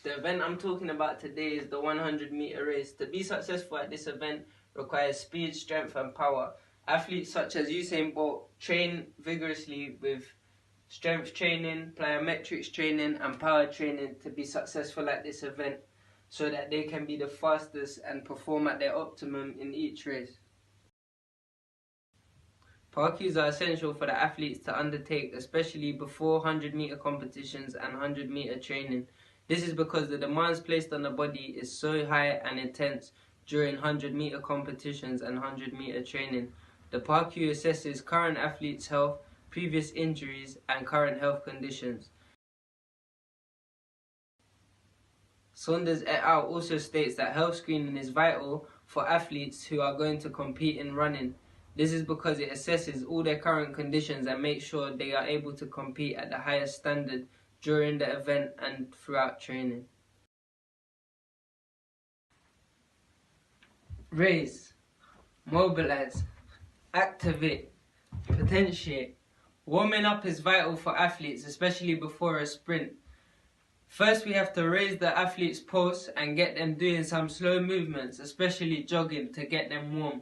The event I'm talking about today is the 100-meter race. To be successful at this event requires speed, strength and power. Athletes such as Usain Bolt train vigorously with strength training, plyometrics training and power training to be successful at this event so that they can be the fastest and perform at their optimum in each race. Parkours are essential for the athletes to undertake, especially before 100-meter competitions and 100-meter training. This is because the demands placed on the body is so high and intense during 100-meter competitions and 100-meter training. The parkour assesses current athletes' health, previous injuries and current health conditions. Saunders et al. Also states that health screening is vital for athletes who are going to compete in running. This is because it assesses all their current conditions and makes sure they are able to compete at the highest standard during the event and throughout training. Raise, mobilize, activate, potentiate. Warming up is vital for athletes, especially before a sprint. First, we have to raise the athlete's pulse and get them doing some slow movements, especially jogging, to get them warm.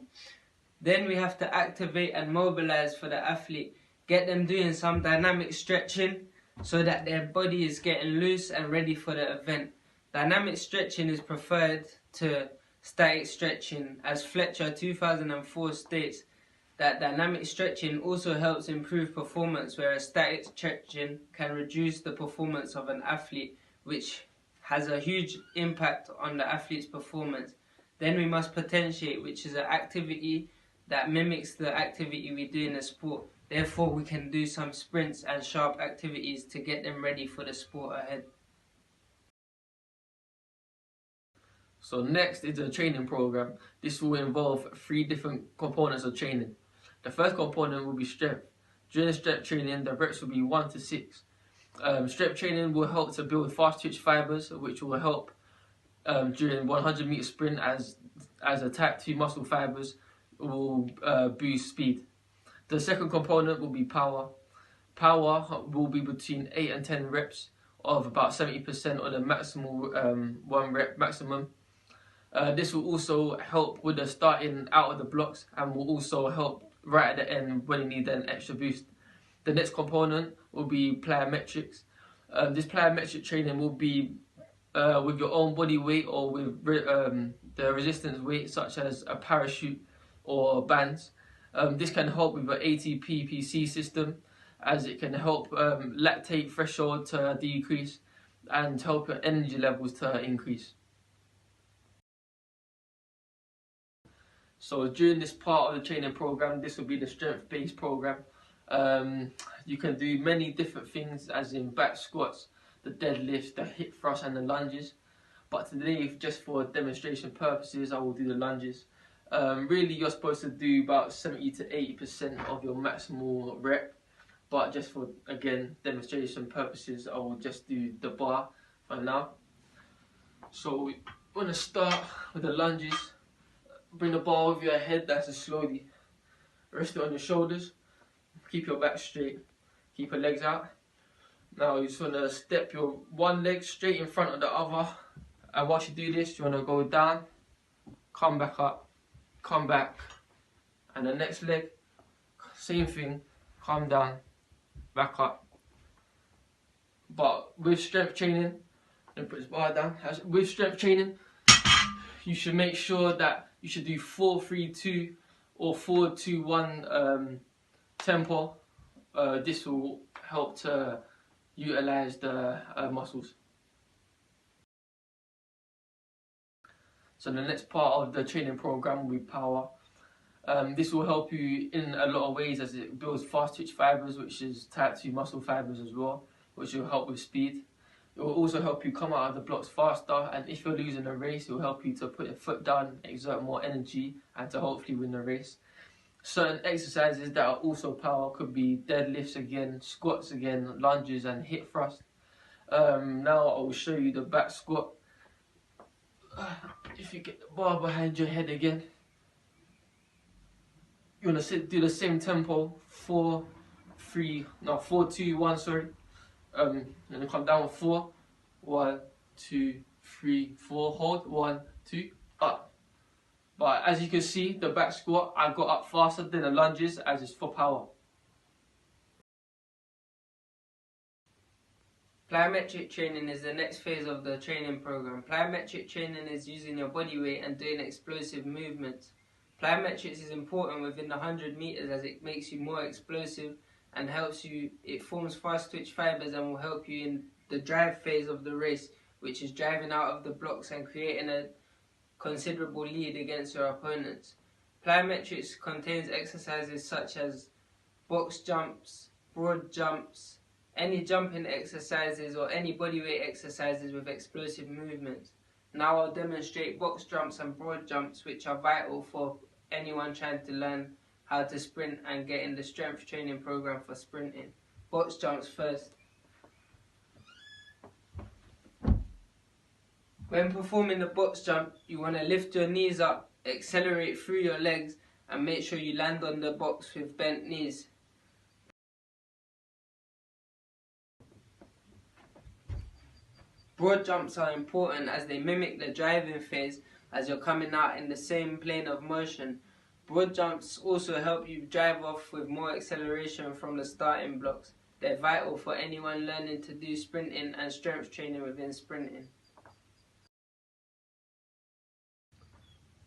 Then we have to activate and mobilize for the athlete, get them doing some dynamic stretching so that their body is getting loose and ready for the event. Dynamic stretching is preferred to static stretching, as Fletcher 2004 states that dynamic stretching also helps improve performance, whereas static stretching can reduce the performance of an athlete, which has a huge impact on the athlete's performance. Then we must potentiate, which is an activity that mimics the activity we do in the sport. Therefore, we can do some sprints and sharp activities to get them ready for the sport ahead. So next is a training program. This will involve 3 different components of training. The first component will be strength. During strength training, the reps will be 1 to 6. Strength training will help to build fast twitch fibers, which will help during 100-meter sprint as a type 2 muscle fibers will boost speed. The second component will be power. Power will be between 8 and 10 reps of about 70% of the maximal 1 rep maximum. This will also help with the starting out of the blocks and will also help right at the end when you need an extra boost. The next component will be plyometrics. This plyometric training will be with your own body weight or with the resistance weight, such as a parachute or bands. This can help with an ATP-PC system, as it can help lactate threshold to decrease and help your energy levels to increase. So during this part of the training program, this will be the strength-based program. You can do many different things, as in back squats, the deadlifts, the hip thrusts and the lunges. But today, just for demonstration purposes, I will do the lunges. Really, you're supposed to do about 70 to 80% of your maximal rep. But just for, again, demonstration purposes, I will just do the bar for now. So we're going to start with the lunges. Bring the bar over your head, that's as slowly. Rest it on your shoulders. Keep your back straight. Keep your legs out. Now you just want to step your one leg straight in front of the other. And once you do this, you want to go down, come back up, come back. And the next leg, same thing, come down, back up. But with strength training, then put this bar down. With strength training, you should make sure that you should do 4-3-2 or 4-2-1 tempo. This will help to utilize the muscles. So the next part of the training program will be power. This will help you in a lot of ways, as it builds fast twitch fibers, which is type 2 muscle fibers as well, which will help with speed. It will also help you come out of the blocks faster, and if you're losing a race, it will help you to put your foot down, exert more energy, and to hopefully win the race. Certain exercises that are also power could be deadlifts again, squats again, lunges and hip thrust. Now I will show you the back squat. If you get the bar behind your head again, you want to do the same tempo, 4-2-1, sorry. And then come down with 4, 1, 2, 3, 4, hold, 1, 2, up. But as you can see, the back squat, I got up faster than the lunges as it's for power. Plyometric training is the next phase of the training program. Plyometric training is using your body weight and doing explosive movements. Plyometrics is important within the 100 meters as it makes you more explosive and helps you, it forms fast twitch fibers and will help you in the drive phase of the race, which is driving out of the blocks and creating a considerable lead against your opponents. Plyometrics contains exercises such as box jumps, broad jumps, any jumping exercises or any bodyweight exercises with explosive movements. Now I'll demonstrate box jumps and broad jumps, which are vital for anyone trying to learn how to sprint and get in the strength training program for sprinting. Box jumps first. When performing the box jump, you want to lift your knees up, accelerate through your legs, and make sure you land on the box with bent knees. Broad jumps are important as they mimic the driving phase as you're coming out in the same plane of motion. Broad jumps also help you drive off with more acceleration from the starting blocks. They're vital for anyone learning to do sprinting and strength training within sprinting.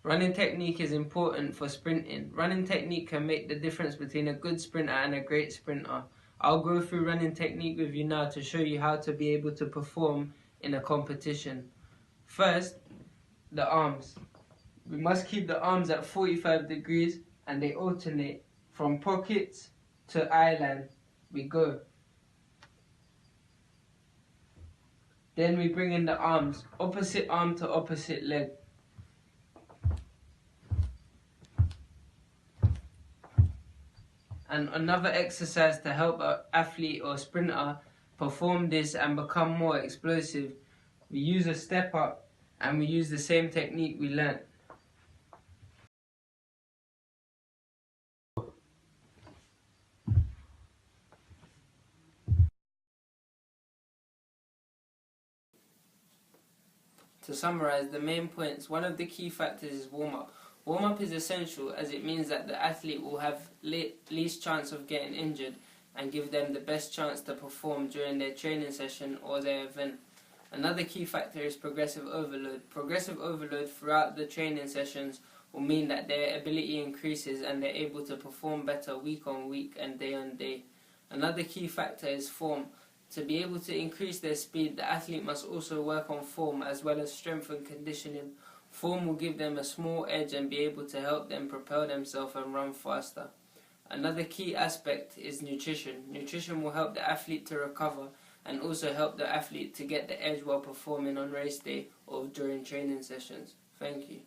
Running technique is important for sprinting. Running technique can make the difference between a good sprinter and a great sprinter. I'll go through running technique with you now to show you how to be able to perform in a competition. First, the arms. We must keep the arms at 45 degrees and they alternate from pockets to eye line. We go. Then we bring in the arms, opposite arm to opposite leg. And another exercise to help an athlete or sprinter perform this and become more explosive, we use a step up and we use the same technique we learnt. To summarize the main points, one of the key factors is warm-up. Warm-up is essential as it means that the athlete will have least chance of getting injured and give them the best chance to perform during their training session or their event. Another key factor is progressive overload. Progressive overload throughout the training sessions will mean that their ability increases and they're able to perform better week on week and day on day. Another key factor is form. To be able to increase their speed, the athlete must also work on form as well as strength and conditioning. Form will give them a small edge and be able to help them propel themselves and run faster. Another key aspect is nutrition. Nutrition will help the athlete to recover and also help the athlete to get the edge while performing on race day or during training sessions. Thank you.